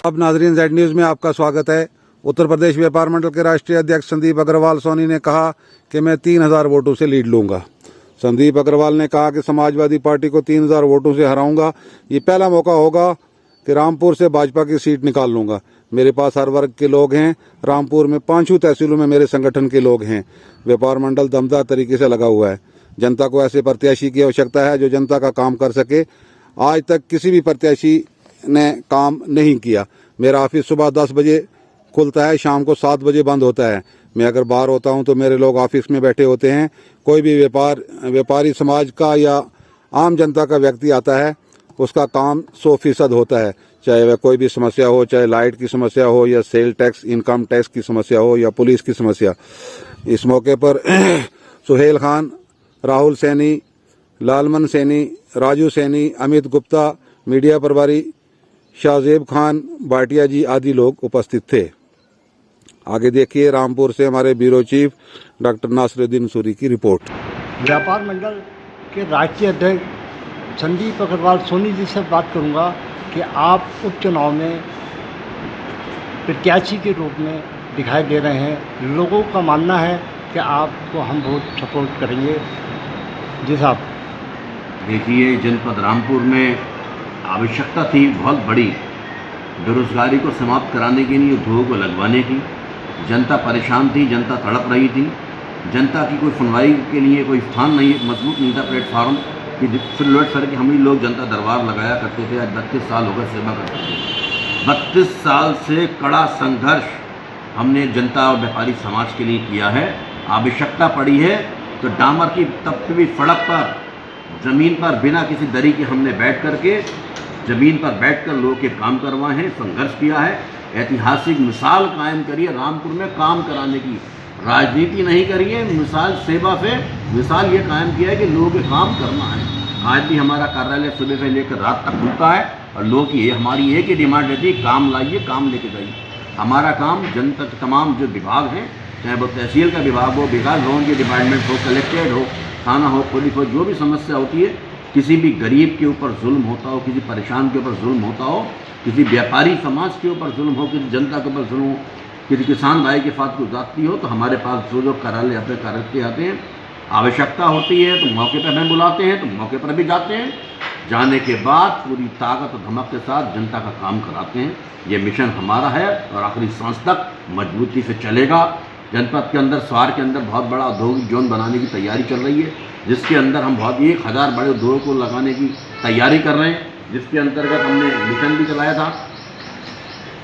अब नाजरीन Z news में आपका स्वागत है। उत्तर प्रदेश व्यापार मंडल के राष्ट्रीय अध्यक्ष संदीप अग्रवाल सोनी ने कहा कि मैं 3000 वोटों से लीड लूंगा। संदीप अग्रवाल ने कहा कि समाजवादी पार्टी को 3000 वोटों से हराऊंगा। ये पहला मौका होगा कि रामपुर से भाजपा की सीट निकाल लूंगा। मेरे पास हर वर्ग के लोग हैं। रामपुर में 5 तहसीलों में मेरे संगठन के लोग हैं। व्यापार मंडल दमदार तरीके से लगा हुआ है। जनता को ऐसे प्रत्याशी की आवश्यकता है जो जनता का काम कर सके। आज तक किसी भी प्रत्याशी ने काम नहीं किया। मेरा ऑफिस सुबह 10 बजे खुलता है, शाम को 7 बजे बंद होता है। मैं अगर बाहर होता हूं तो मेरे लोग ऑफिस में बैठे होते हैं। कोई भी व्यापारी समाज का या आम जनता का व्यक्ति आता है, उसका काम 100% होता है। चाहे वह कोई भी समस्या हो, चाहे लाइट की समस्या हो या सेल टैक्स, इनकम टैक्स की समस्या हो या पुलिस की समस्या। इस मौके पर सुहेल खान, राहुल सैनी, लालमन सैनी, राजू सैनी, अमित गुप्ता, मीडिया प्रभारी शाहजेब खान भाटिया जी आदि लोग उपस्थित थे। आगे देखिए रामपुर से हमारे bureau chief doctor Nasruddin Suri की रिपोर्ट। व्यापार मंडल के राष्ट्रीय अध्यक्ष संदीप अग्रवाल सोनी जी से बात करूंगा कि आप उपचुनाव में प्रत्याशी के रूप में दिखाई दे रहे हैं। लोगों का मानना है कि आपको हम वोट सपोर्ट करेंगे। जी साहब। देखिए, जनपद रामपुर में आवश्यकता थी बहुत बड़ी बेरोजगारी को समाप्त कराने के लिए, उद्योगों को लगवाने की। जनता परेशान थी, जनता तड़प रही थी। जनता की कोई सुनवाई के लिए कोई स्थान नहीं, मजबूत नहीं था प्लेटफार्म कि फिर लौट सर कि हम ही लोग जनता दरबार लगाया करते थे। आज 32 साल हो गए सेवा करते थे। 32 साल से कड़ा संघर्ष हमने जनता और व्यापारी समाज के लिए किया है। आवश्यकता पड़ी है तो डामर की तपती हुई सड़क पर, ज़मीन पर बिना किसी दरी के हमने बैठ करके ज़मीन पर बैठकर लोगों के काम करवाए हैं, संघर्ष किया है। ऐतिहासिक मिसाल कायम करी है रामपुर में काम कराने की। राजनीति नहीं करी है, मिसाल सेवा से मिसाल ये कायम किया है कि लोगों के काम करना है। आज भी हमारा कार्यालय सुबह से लेकर रात तक खुलता है और लोगों की हमारी एक ही डिमांड रहती है, काम लाइए, काम लेके जाइए। हमारा काम जनता के तमाम जो विभाग हैं, चाहे वो तहसील का विभाग हो, विकास भवन के डिपार्टमेंट हो, कलेक्ट्रेट हो, थाना हो, पुलिस हो, जो भी समस्या होती है, किसी भी गरीब के ऊपर जुल्म होता हो, किसी परेशान के ऊपर जुल्म होता हो, किसी व्यापारी समाज के ऊपर जुल्म हो, किसी जनता के ऊपर जुल्म हो, किसी किसान भाई के साथ कोई जाती हो, तो हमारे पास जो कार्यालय अपने कार्यकर्ता आते हैं। आवश्यकता होती है तो मौके पर हमें बुलाते हैं, तो मौके पर भी जाते हैं। जाने के बाद पूरी ताकत और धमक के साथ जनता का काम कराते हैं। ये मिशन हमारा है और आखिरी सांस तक मजबूती से चलेगा। जनपद के अंदर, शहर के अंदर बहुत बड़ा औद्योगिक जोन बनाने की तैयारी चल रही है, जिसके अंदर हम बहुत 1000 बड़े उद्योगों को लगाने की तैयारी कर रहे हैं, जिसके अंतर्गत हमने मिशन भी चलाया था।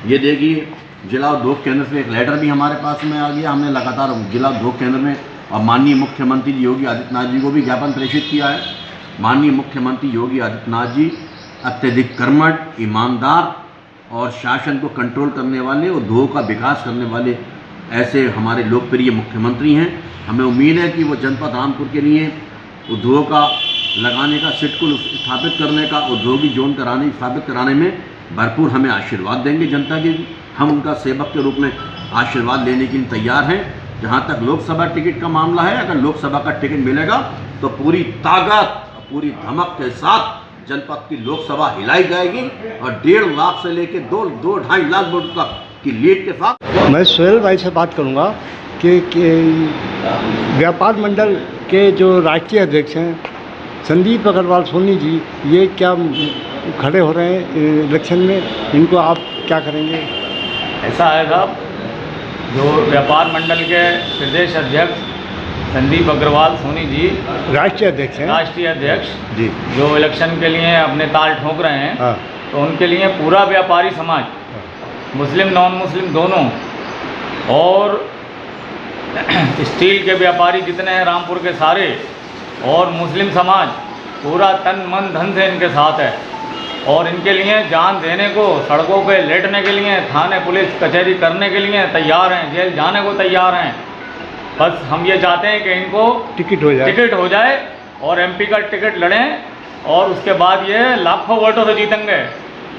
ये देखिए, जिला उद्योग केंद्र से एक लेटर भी हमारे पास में आ गया। हमने लगातार जिला उद्योग केंद्र में और माननीय मुख्यमंत्री योगी आदित्यनाथ जी को भी ज्ञापन प्रेषित किया है। माननीय मुख्यमंत्री योगी आदित्यनाथ जी अत्यधिक कर्मठ, ईमानदार और शासन को कंट्रोल करने वाले, उद्योग का विकास करने वाले ऐसे हमारे लोकप्रिय मुख्यमंत्री हैं। हमें उम्मीद है कि वो जनपद रामपुर के लिए उद्योग का लगाने का, सिडको स्थापित करने का, औद्योगिक जोन स्थापित कराने में भरपूर हमें आशीर्वाद देंगे जनता के। हम उनका सेवक के रूप में आशीर्वाद लेने के लिए तैयार हैं। जहां तक लोकसभा टिकट का मामला है, अगर लोकसभा का टिकट मिलेगा तो पूरी ताकत, पूरी धमक के साथ जनपद की लोकसभा हिलाई जाएगी और 1.5 लाख से लेकर 2-2.5 लाख वोट तक की लीड के साथ। मैं सुहेल भाई से बात करूंगा कि व्यापार मंडल के जो राष्ट्रीय अध्यक्ष हैं संदीप अग्रवाल सोनी जी, ये क्या खड़े हो रहे हैं इलेक्शन में, इनको आप क्या करेंगे? ऐसा है साहब, जो व्यापार मंडल के प्रदेश अध्यक्ष संदीप अग्रवाल सोनी जी राष्ट्रीय अध्यक्ष हैं, राष्ट्रीय अध्यक्ष जी, जो इलेक्शन के लिए अपने ताल ठोक रहे हैं, हाँ, तो उनके लिए पूरा व्यापारी समाज, मुस्लिम नॉन मुस्लिम दोनों, और स्टील के व्यापारी जितने हैं रामपुर के सारे, और मुस्लिम समाज पूरा तन मन धन से इनके साथ है। और इनके लिए जान देने को, सड़कों पे लेटने के लिए, थाने पुलिस कचहरी करने के लिए तैयार हैं, जेल जाने को तैयार हैं। बस हम ये चाहते हैं कि इनको टिकट हो जाए और एमपी का टिकट लड़ें और उसके बाद ये लाखों वोटों से जीतेंगे।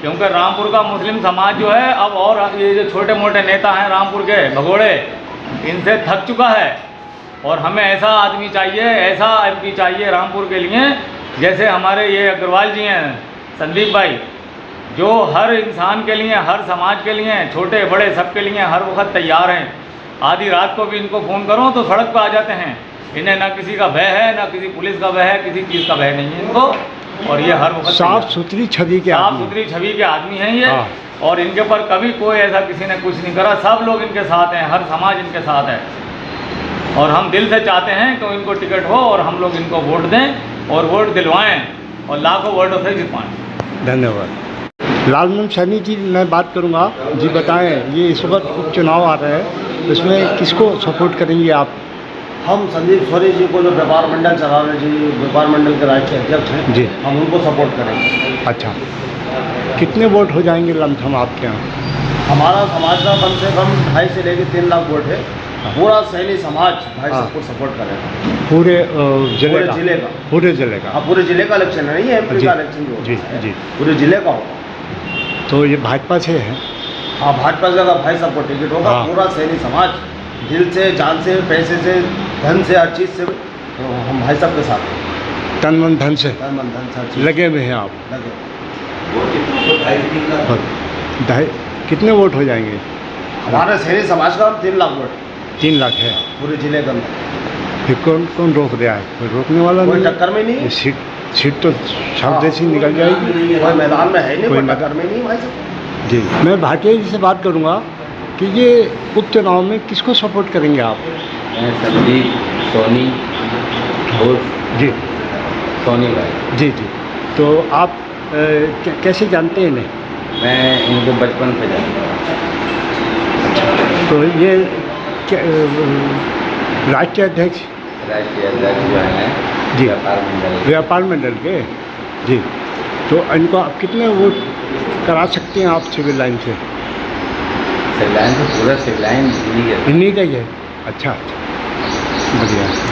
क्योंकि रामपुर का मुस्लिम समाज जो है अब, और ये जो छोटे मोटे नेता हैं रामपुर के भगोड़े, इनसे थक चुका है। और हमें ऐसा आदमी चाहिए, ऐसा एमपी चाहिए रामपुर के लिए, जैसे हमारे ये अग्रवाल जी हैं, संदीप भाई, जो हर इंसान के लिए, हर समाज के लिए, छोटे बड़े सबके लिए हर वक्त तैयार हैं। आधी रात को भी इनको फ़ोन करो तो सड़क पर आ जाते हैं। इन्हें ना किसी का भय है, ना किसी पुलिस का भय है, किसी चीज़ का भय नहीं है इनको। और ये हर वक्त साफ सुथरी छवि के साफ आदमी। सुथरी छवि के आदमी हैं ये। हाँ। और इनके ऊपर कभी कोई ऐसा किसी ने कुछ नहीं करा। सब लोग इनके साथ हैं, हर समाज इनके साथ है। और हम दिल से चाहते हैं कि इनको टिकट हो और हम लोग इनको वोट दें और वोट दिलवाएं और लाखों वोटों से जितवाएं। धन्यवाद। लालमन सैनी जी, मैं बात करूंगा जी। बताएं, ये इस वक्त उपचुनाव आ रहे हैं, इसमें किसको सपोर्ट करेंगे आप? हम संदीप सोनी जी को, जो व्यापार मंडल चला रहे जी, व्यापार मंडल के राष्ट्रीय अध्यक्ष हैं जी, हम उनको सपोर्ट करेंगे। अच्छा, कितने वोट हो जाएंगे लमसम आपके यहाँ? हमारा समाज का कम से कम 2.5 से लेकर 3 लाख वोट है। पूरा सैनी समाज भाई हाँ। सबको सपोर्ट करेगा। पूरे जिले पूरे का? जिले का। पूरे जिले का? हाँ, पूरे जिले का इलेक्शन नहीं है, एमपी जी, का इलेक्शन जो जी, होता है, जी। पूरे जिले का होगा। तो ये भाजपा से है? हाँ, भाजपा का भाई सबको टिकट होगा। हाँ। पूरा सैनी समाज दिल से, जान से, पैसे से, धन से, हर चीज़ से तो हम भाई सब के साथ हैं। तन मन धन से धन मन धन से हर चीज़ लगे हुए हैं आप? लगे। कितने वोट हो जाएंगे? हमारे सैनी समाज का 3 लाख वोट 3 लाख है। पूरे जिले के अंदर। फिर कौन कौन रोक रहा है? कोई रोकने वाला कोई नहीं? टक्कर में नहीं ये है। सीट तो शावदेशी निकल जाएगी। कोई मैदान में है नहीं, कोई कोई मैदान- टक्कर में नहीं भाई साहब। जी, मैं भाटिया जी से बात करूंगा कि ये उपचुनाव में किसको सपोर्ट करेंगे आप? मैं संदीप सोनी और जी सोनी भाई। जी जी। तो आप कैसे जानते हैं इन्हें? मैं इनको बचपन से जानता हूँ। तो ये राष्ट्रीय अध्यक्ष राष्ट्रीय अध्यक्ष जो हैं जी। व्यापार मंडल। व्यापार मंडल के? जी। तो इनको आप कितने वोट करा सकते हैं आप सिविल लाइन से? सिविल लाइन तो पूरा सिविल लाइन इन्हीं के। इन्हीं का ही है? अच्छा, बढ़िया।